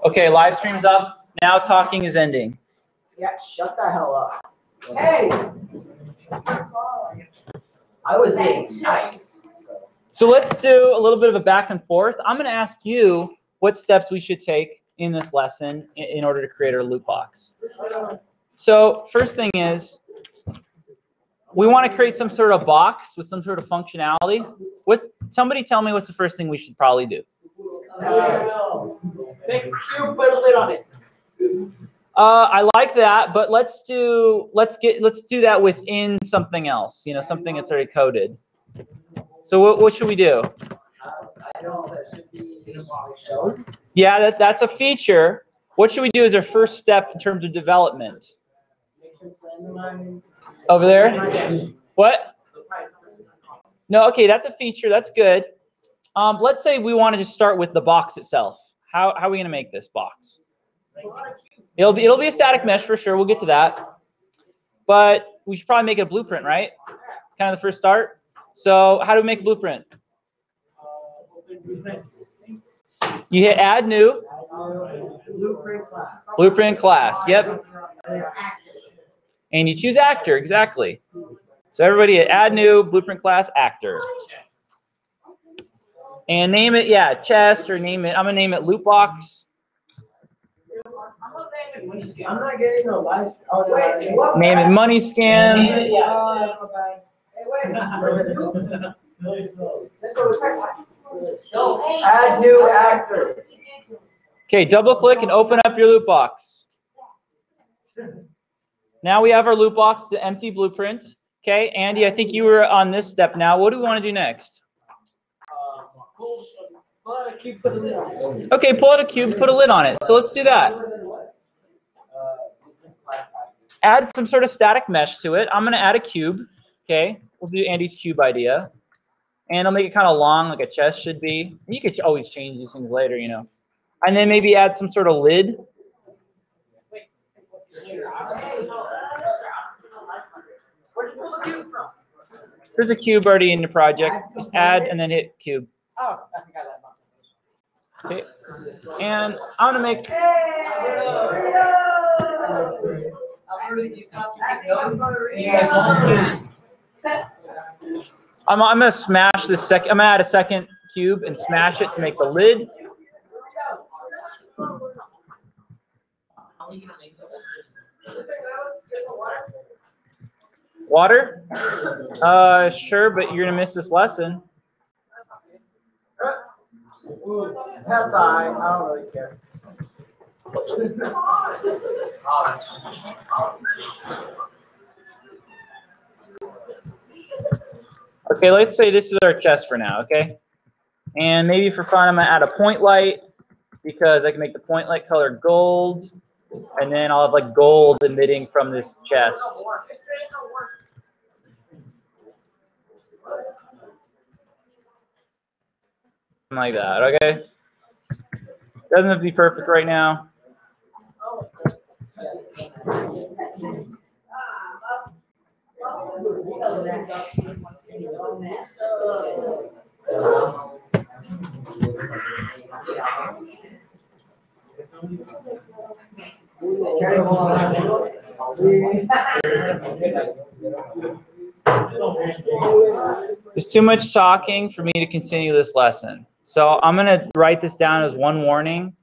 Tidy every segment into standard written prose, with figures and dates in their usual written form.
Okay, live stream's up. Now talking is ending. Yeah, shut the hell up. Hey! I was being nice. So let's do a little bit of a back and forth. I'm going to ask you what steps we should take in this lesson in order to create our loot box. So first thing is, we want to create some sort of box with some sort of functionality. Somebody tell me what's the first thing we should probably do? Take a cube, put a lid on it. I like that, but let's do that within something else. You know, something that's already coded. So what should we do? I know that should be shown. Yeah, that's a feature. What should we do as our first step in terms of development? Over there? What? No, okay, that's a feature. That's good. Let's say we want to just start with the box itself. How are we going to make this box? It'll be a static mesh for sure. We'll get to that. But we should probably make it a blueprint, right? Kind of the first start. So how do we make a blueprint? You hit add new. Blueprint class. Yep. And you choose actor, exactly. So everybody hit add new, blueprint class, actor. And name it, yeah, chest, or name it. I'm going to name it Lootbox. I'm not getting no life. Name it Money Scam. Add new actor. Okay, double click and open up your loot box. Now we have our loot box, the empty blueprint. Okay, Andy, I think you were on this step now. What do we want to do next? Okay, pull out a cube, put a lid on it. So let's do that. Add some sort of static mesh to it. I'm going to add a cube. Okay, we'll do Andy's cube idea. And I'll make it kind of long, like a chest should be. You could always change these things later, you know. And then maybe add some sort of lid. There's a cube already in the project. Just add and then hit cube. Okay. And I'm going to make... I'm going to smash this second. I'm going to add a second cube and smash it to make the lid. Water? Sure, but you're going to miss this lesson. That's all right. I don't really care. Okay, let's say this is our chest for now, okay? And maybe for fun, I'm going to add a point light because I can make the point light color gold. And then I'll have like gold emitting from this chest. Something like that, okay? Doesn't have to be perfect right now. There's too much talking for me to continue this lesson. So I'm going to write this down as one warning.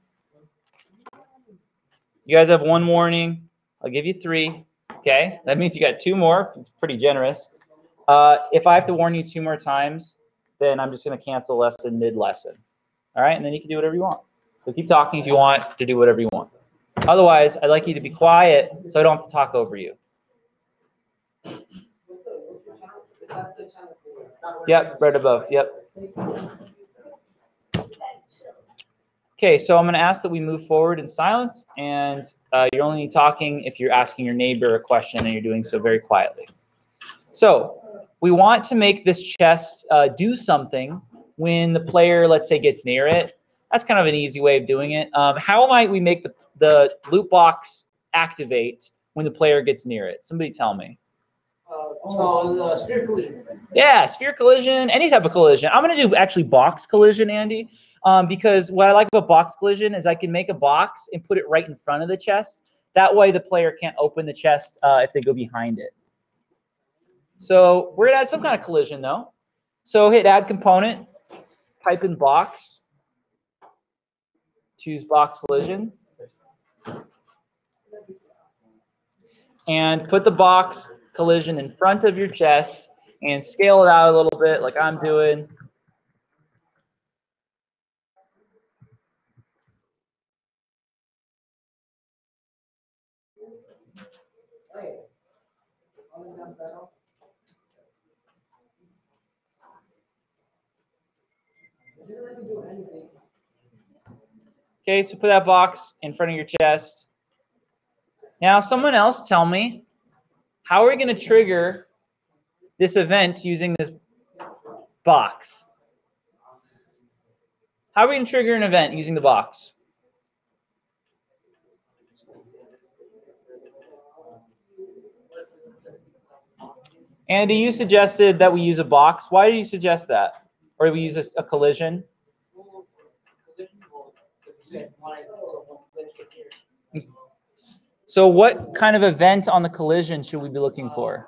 You guys have one warning. I'll give you 3. Okay? That means you got 2 more. It's pretty generous. If I have to warn you 2 more times, then I'm just going to cancel lesson mid-lesson. All right? And then you can do whatever you want. So keep talking if you want to do whatever you want. Otherwise, I'd like you to be quiet so I don't have to talk over you. Yep, right above. Yep. Okay, so I'm going to ask that we move forward in silence, and you're only talking if you're asking your neighbor a question, and you're doing so very quietly. So we want to make this chest do something when the player, let's say, gets near it. That's kind of an easy way of doing it. How might we make the loot box activate when the player gets near it? Somebody tell me. Sphere collision. Yeah, sphere collision, any type of collision. I'm going to do actually box collision, Andy, because what I like about box collision is I can make a box and put it right in front of the chest. That way the player can't open the chest if they go behind it. So we're going to add some kind of collision, though. So hit add component, type in box, choose box collision, and put the box collision in front of your chest and scale it out a little bit like I'm doing. Okay, so put that box in front of your chest. Now, someone else tell me, how are we going to trigger this event using this box? How are we going to trigger an event using the box? Andy, you suggested that we use a box. Why did you suggest that? Or we use a collision? So what kind of event on the collision should we be looking for?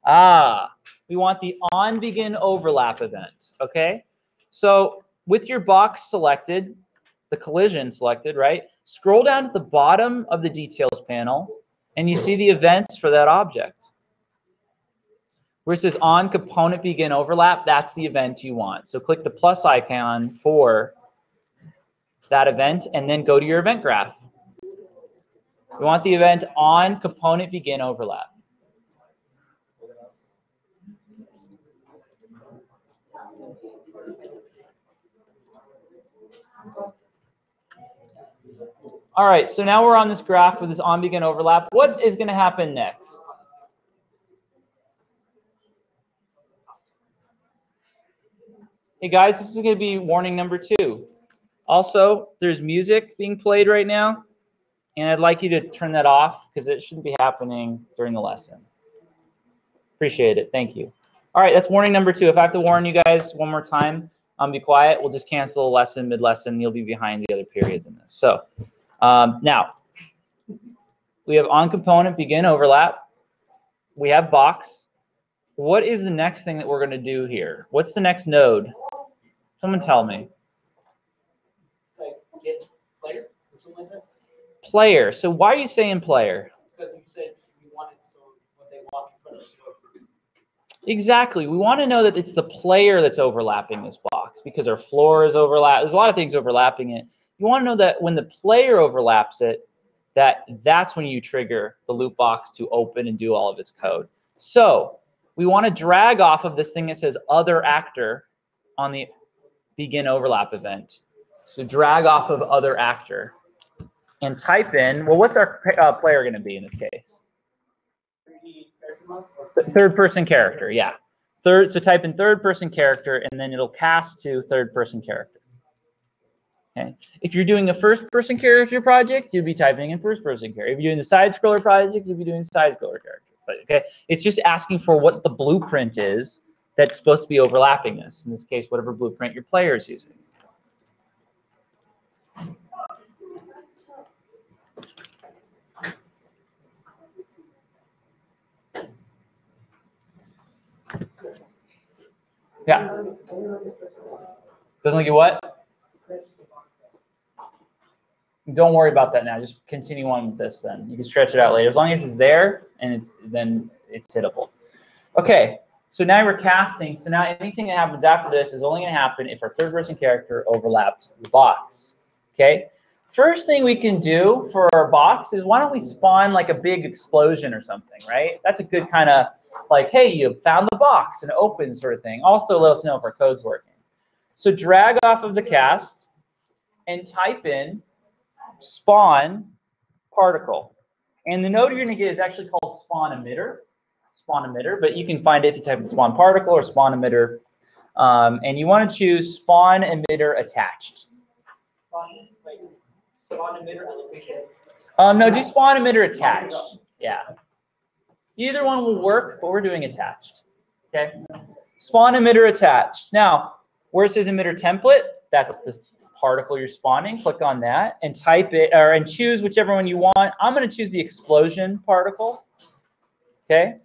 We want the on begin overlap event, okay? So with your box selected, the collision selected, right? Scroll down to the bottom of the details panel and you see the events for that object. Where it says on component begin overlap, that's the event you want. So click the plus icon for that event and then go to your event graph. We want the event on component begin overlap. All right, so now we're on this graph with this on begin overlap. What is going to happen next? Hey guys, this is going to be warning number 2. Also, there's music being played right now, and I'd like you to turn that off because it shouldn't be happening during the lesson. Appreciate it. Thank you. All right, that's warning number 2. If I have to warn you guys one more time, be quiet. We'll just cancel a lesson mid-lesson. You'll be behind the other periods in this. So now, we have on component begin overlap. We have box. What is the next thing that we're going to do here? What's the next node? Someone tell me. Player or something like that? Player. So why are you saying player? Because you said you wanted so when they walk in front of you. Exactly. We want to know that it's the player that's overlapping this box because our floor is overlapped. There's a lot of things overlapping it. You want to know that when the player overlaps it, that's when you trigger the loop box to open and do all of its code. So we want to drag off of this thing that says other actor on the begin overlap event. So drag off of other actor and type in, well, what's our player going to be in this case? Third person character, yeah. So type in third person character and then it'll cast to third person character. Okay. If you're doing a first person character project, you'll be typing in first person character. If you're doing the side scroller project, you'll be doing side scroller character. But okay, it's just asking for what the blueprint is that's supposed to be overlapping this. In this case, whatever blueprint your player is using. Yeah. Doesn't look at what? Don't worry about that now. Just continue on with this then. You can stretch it out later. As long as it's there and then it's hittable. Okay, so now we're casting. So now anything that happens after this is only going to happen if our third person character overlaps the box. Okay? First thing we can do for our box is why don't we spawn like a big explosion or something, right? That's a good kind of like, hey, you found the box and open sort of thing. Also let us know if our code's working. So drag off of the cast and type in spawn particle. And the node you're going to get is actually called spawn emitter, but you can find it if you type in spawn particle or spawn emitter. And you want to choose spawn emitter attached. Spawn emitter allocation. No, do spawn emitter attached. Yeah. Either one will work, but we're doing attached. Okay. Spawn emitter attached. Now, where it says emitter template, that's the particle you're spawning. Click on that and type it, and choose whichever one you want. I'm going to choose the explosion particle. Okay.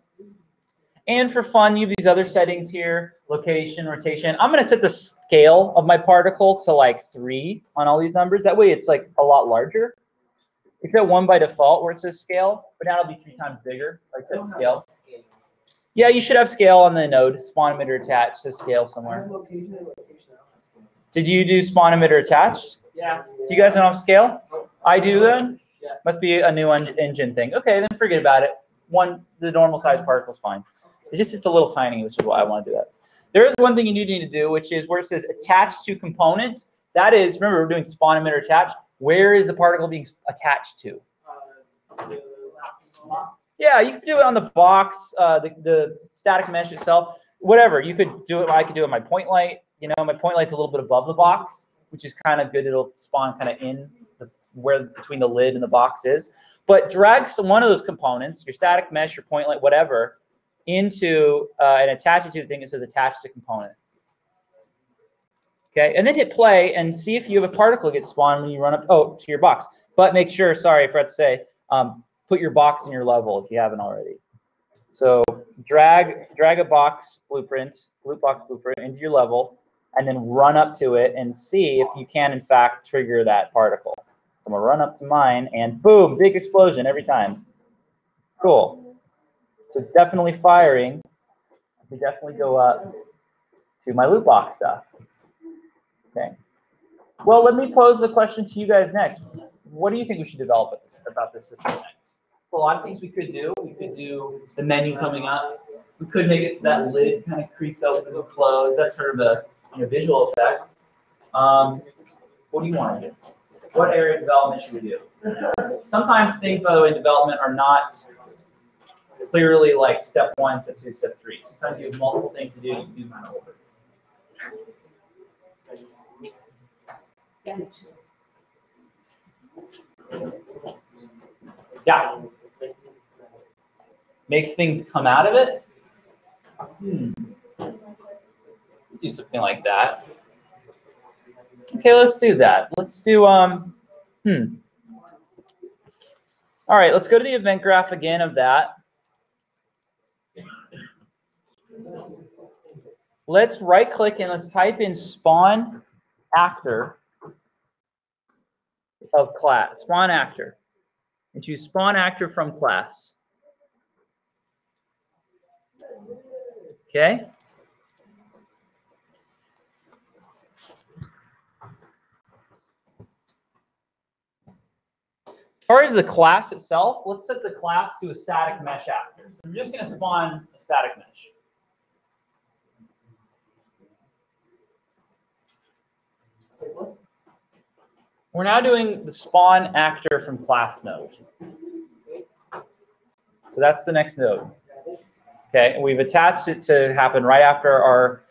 And for fun, you have these other settings here, location, rotation. I'm going to set the scale of my particle to like 3 on all these numbers. That way it's like a lot larger. It's at 1 by default where it says scale, but now it'll be 3 times bigger. Like set scale. Yeah, you should have scale on the node. Spawn emitter attached to scale somewhere. Did you do spawn emitter attached? Yeah. Do you guys don't have scale? I do then? Yeah. Must be a new engine thing. Okay, then forget about it. The normal size particle is fine. It's a little tiny, which is why I want to do that. There is one thing you need to do, which is where it says attached to component. That is, remember, we're doing spawn emitter attached. Where is the particle being attached to? Yeah, you could do it on the box, the static mesh itself, whatever. You could do it. I could do it on my point light. You know, my point light's a little bit above the box, which is kind of good. It'll spawn kind of in where between the lid and the box is. But drag one of those components, your static mesh, your point light, whatever, into and attach it to the thing that says attached to component. Okay, and then hit play and see if you have a particle get spawned when you run up to your box. But make sure, sorry, I forgot to say, put your box in your level if you haven't already. So drag a box blueprint, lootbox blueprint into your level, and then run up to it and see if you can in fact trigger that particle. So I'm gonna run up to mine and boom, big explosion every time. Cool. So it's definitely firing. I can definitely go up to my loot box stuff. Okay. Well, let me pose the question to you guys next. What do you think we should develop about this system next? Well, a lot of things we could do. We could do the menu coming up. We could make it so that lid kind of creeps open and close. That's sort of a visual effect. What do you want to do? What area of development should we do? Sometimes things, by the way, in development are not clearly like step 1, step 2, step 3. Sometimes you have multiple things to do. You can do kind of order. Yeah. Makes things come out of it. Do something like that. Okay, let's do that. Let's do All right, let's go to the event graph again of that. Let's right click and let's type in spawn actor of class. Spawn actor. And choose spawn actor from class. Okay. As far as the class itself, let's set the class to a static mesh actor. So we're just going to spawn a static mesh. We're now doing the spawn actor from class node. So that's the next node. Okay, and we've attached it to happen right after our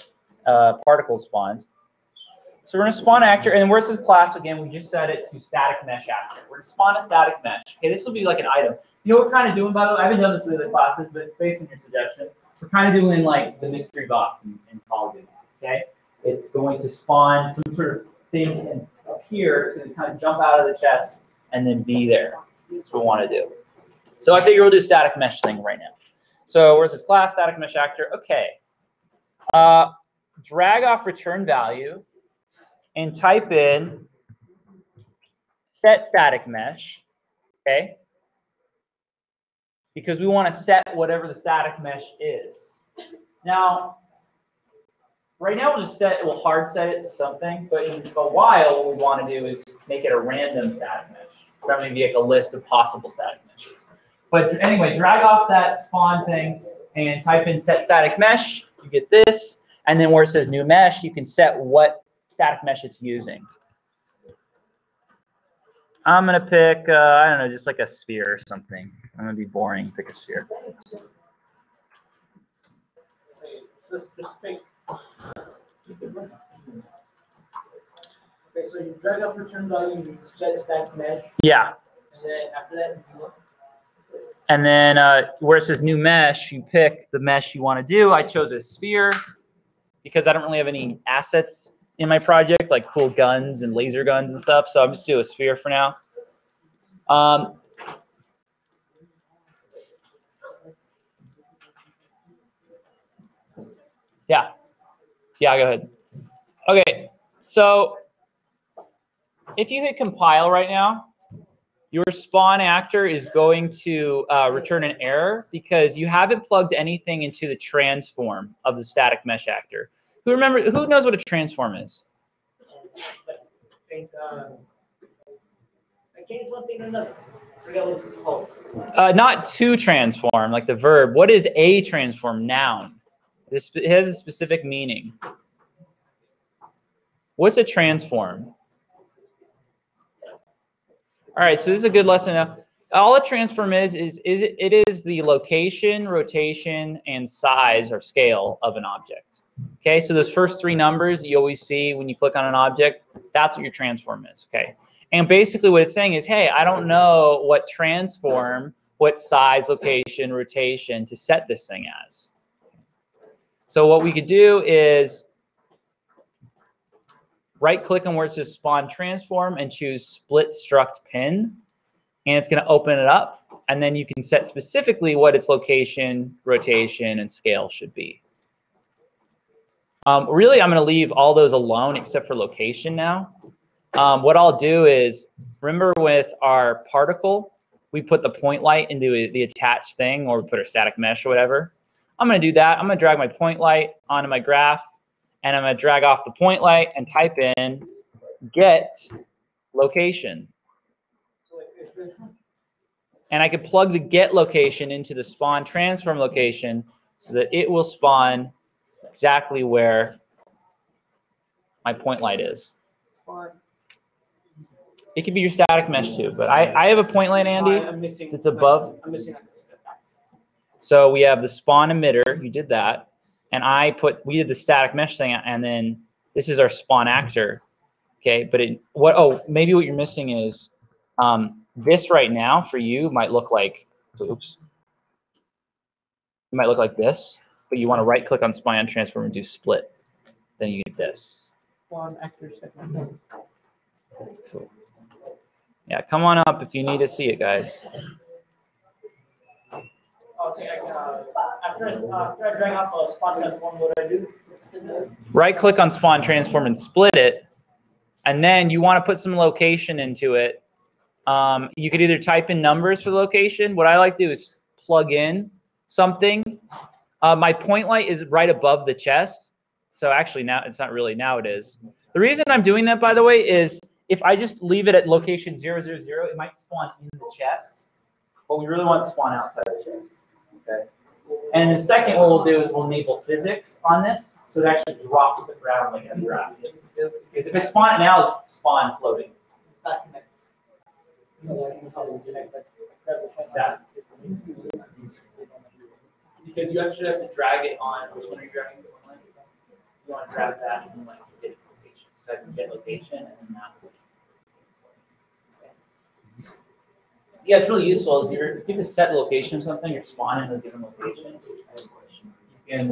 particle spawned. So we're going to spawn actor, and where it says class again, we just set it to static mesh actor. We're going to spawn a static mesh. Okay, this will be like an item. You know what we're kind of doing, by the way? I haven't done this with other classes, but it's based on your suggestion. We're kind of doing like the mystery box in Call of Duty. Okay, it's going to spawn some sort of thing and appear, it's going to kind of jump out of the chest and then be there. That's what we want to do. So I figure we'll do a static mesh thing right now. So where's this class, static mesh actor? Okay. Drag off return value and type in set static mesh, okay? Because we want to set whatever the static mesh is. Now, right now we'll hard set it to something, but in a while what we want to do is make it a random static mesh. So that may be like a list of possible static meshes. But anyway, drag off that spawn thing and type in set static mesh. You get this. And then where it says new mesh, you can set what static mesh it's using. I'm going to pick, I don't know, just like a sphere or something. I'm going to be boring. Pick a sphere. Okay, so you drag up return value, you set static mesh. Yeah. And then after that, And then where it says new mesh, you pick the mesh you want to do. I chose a sphere because I don't really have any assets in my project, like cool guns and laser guns and stuff. So I'm just doing a sphere for now. Yeah, go ahead. Okay, so if you hit compile right now, your spawn actor is going to return an error because you haven't plugged anything into the transform of the static mesh actor. Who knows what a transform is? Not to transform, like the verb. What is a transform? Noun. It has a specific meaning. What's a transform? All right, so this is a good lesson now. All a transform is it is the location, rotation, and size or scale of an object. Okay, so those first three numbers you always see when you click on an object, that's what your transform is. Okay, and basically what it's saying is, hey, I don't know what transform, what size, location, rotation to set this thing as. So what we could do is right-click on where it says spawn transform and choose split struct pin. And it's going to open it up. And then you can set specifically what its location, rotation, and scale should be. Really, I'm going to leave all those alone except for location now. What I'll do is, remember with our particle, we put the point light into the attached thing, or we put our static mesh or whatever. I'm going to do that. I'm going to drag my point light onto my graph, and I'm going to drag off the point light and type in get location. And I could plug the get location into the spawn transform location so that it will spawn exactly where my point light is. It could be your static mesh too, but I have a point light, Andy, that's above. I'm missing that step. So we have the spawn emitter, you did that, and we did the static mesh thing, and then this is our spawn actor. Okay, but maybe what you're missing is this right now for you might look like, oops. It might look like this, but you want to right click on spawn transform and do split. Then you get this. Spawn actor segment. Cool. Yeah, come on up if you need to see it, guys. Okay, after I drag off a spawn transform, what do I do? Right click on spawn transform and split it. And then you want to put some location into it. You could either type in numbers for the location. What I like to do is plug in something. My point light is right above the chest. So actually now it's not really, now it is. The reason I'm doing that, by the way, is if I just leave it at location 000, it might spawn in the chest. But we really want to spawn outside the chest. Okay. And the second, what we'll do is we'll enable physics on this, so it actually drops the ground like a graph. Because if it's spawned now, it's spawn floating. It's not connected. Exactly. Because you actually have to drag it on. Which one are you dragging? You want to drag that and like get its location. So I can get location and then that. Yeah, it's really useful. Is if you have to set the location of something, you're spawning in a given location. You can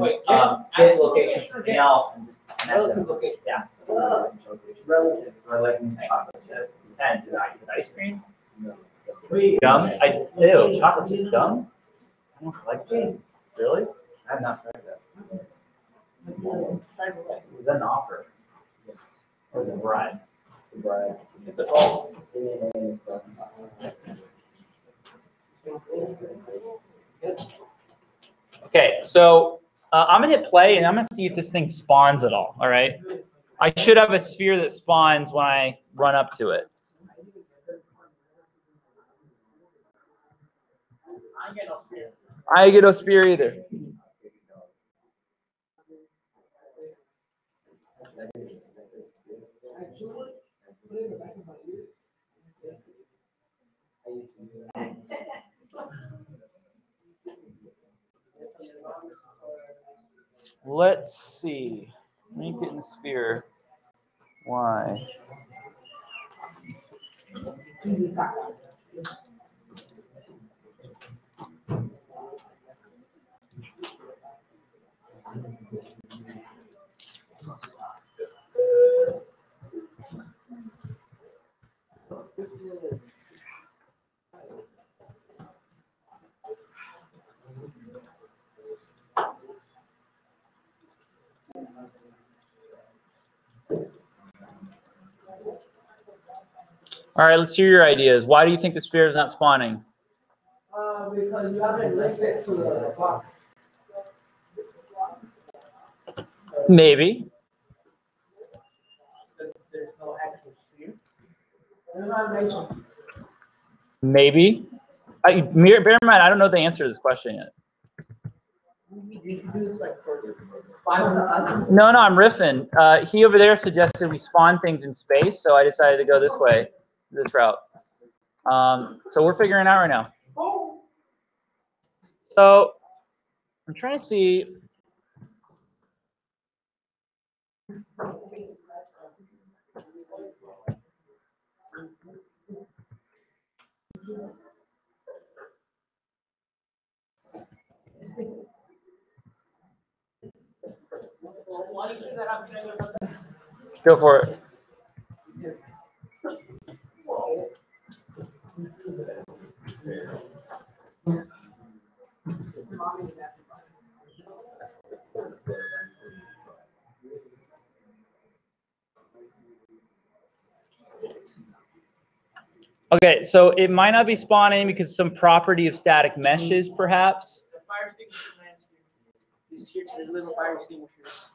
get location from something else and just relative location. Yeah. Relative. Or like chocolate chip. And did I get ice cream? No. Gum? Ew, chocolate chip gum? I don't like that. Really? I have not tried that. Was that an offer? Yes. Or was it a bribe? It's a bribe. It's a call. Okay, so I'm gonna hit play and I'm gonna see if this thing spawns at all. All right. I should have a sphere that spawns when I run up to it. I get no sphere either. Let's see. Make it in the sphere. Why? All right, let's hear your ideas. Why do you think the sphere is not spawning? Because you haven't linked it to the box. Maybe. There's no actual sphere. There's not mentioned. Maybe. Bear in mind, I don't know the answer to this question yet. You can do this like for us. No, I'm riffing. He over there suggested we spawn things in space, so I decided to go this way, this route. So we're figuring it out right now. So I'm trying to see. Go for it. Okay, so it might not be spawning because some property of static meshes, perhaps. The fire extinguisher is here to the little fire extinguishers.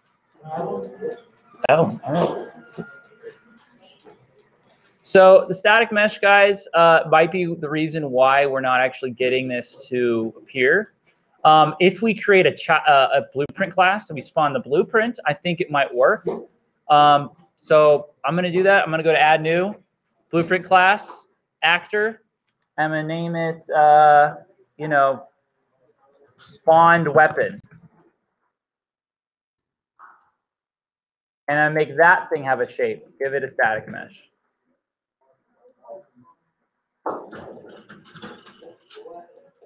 Oh, all right. So the static mesh, guys, might be the reason why we're not actually getting this to appear. If we create a blueprint class and we spawn the blueprint, I think it might work. So I'm going to do that. I'm going to go to add new blueprint class actor. I'm going to name it, you know, spawned weapon. And I make that thing have a shape. Give it a static mesh.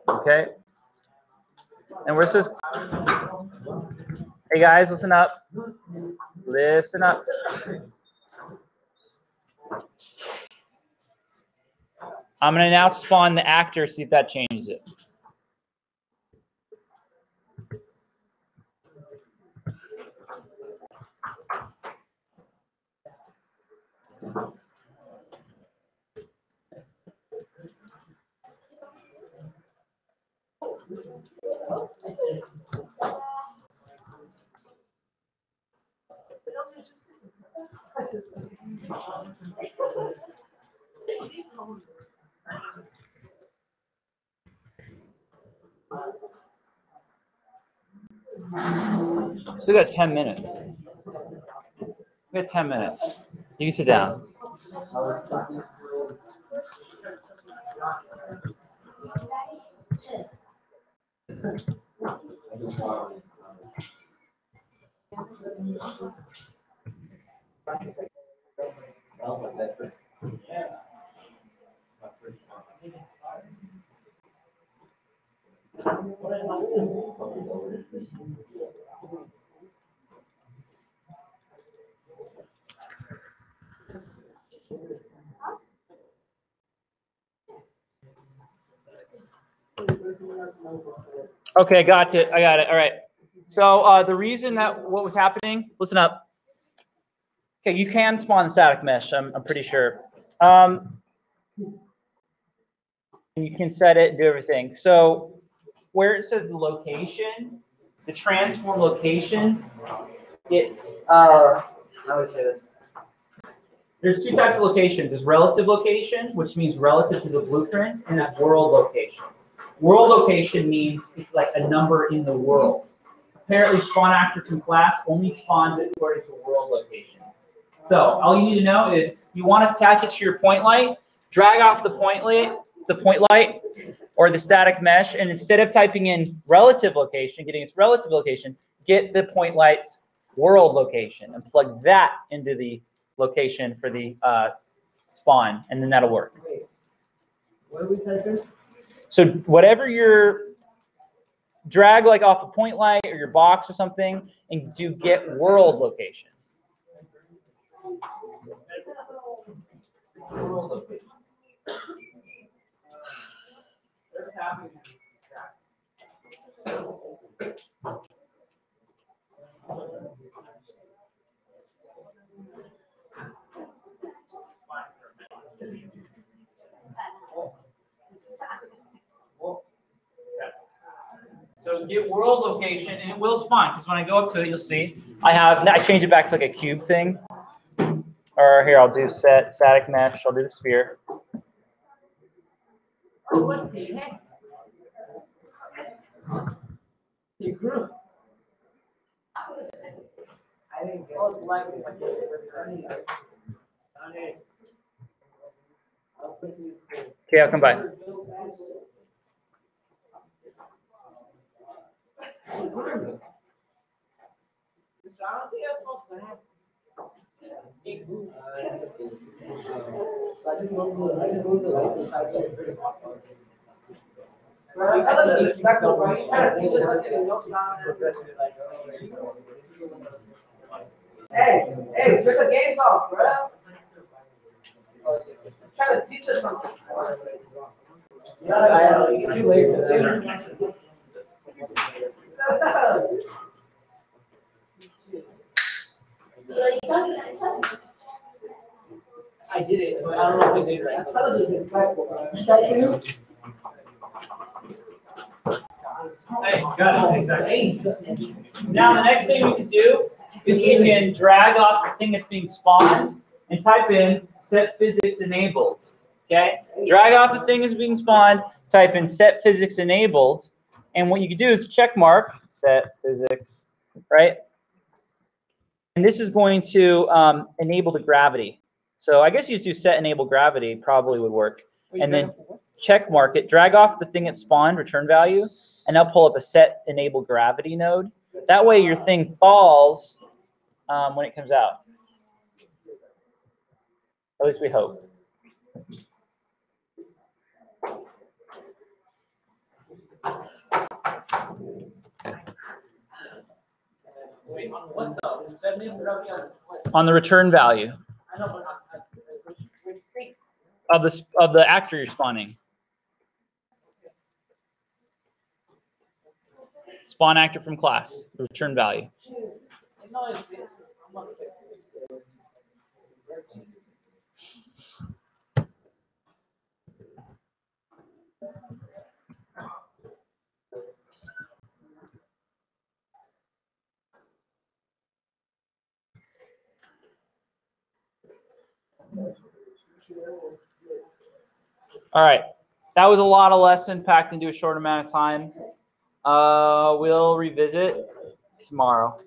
Okay. And we're supposed. Hey guys, listen up. Listen up. I'm going to now spawn the actor, see if that changes it. So we got 10 minutes. We got 10 minutes. You can sit down. Okay, got it. I got it. All right. So the reason that what was happening, listen up. Okay, you can spawn the static mesh, I'm pretty sure. You can set it and do everything. So where it says the location, the transform location, how do I say this? There's two types of locations. There's relative location, which means relative to the blueprint, and there's world location. World location means it's like a number in the world. Apparently, spawn actor from class only spawns it according to world location. So all you need to know is you want to attach it to your point light, drag off the point light, or the static mesh, and instead of typing in relative location, getting its relative location, get the point light's world location and plug that into the location for the spawn, and then that'll work. What are we typing? So whatever your drag like off a point light or your box or something, and do get world location. World location. So get world location, and it will spawn, because when I go up to it, you'll see I change it back to like a cube thing. Or here, I'll do static mesh. I'll do the sphere. Oh, what the heck? He grew. I didn't get it. Okay, I'll come by. Hey, turn the games off, bro. Trying to teach us something. It's too late. I did it, but I don't know if I did it right. Got it, exactly. Now the next thing we can do is we can drag off the thing that's being spawned and type in set physics enabled. Okay? Drag off the thing that's being spawned, type in set physics enabled, and what you can do is check mark set physics, right? And this is going to enable the gravity. So I guess you just do set enable gravity, probably would work. And then check mark it, drag off the thing that spawned, return value, and now pull up a set enable gravity node. That way your thing falls when it comes out. At least we hope. On the return value of the actor you're spawning. Spawn actor from class, the return value. All right, that was a lot of lesson packed into a short amount of time. We'll revisit tomorrow.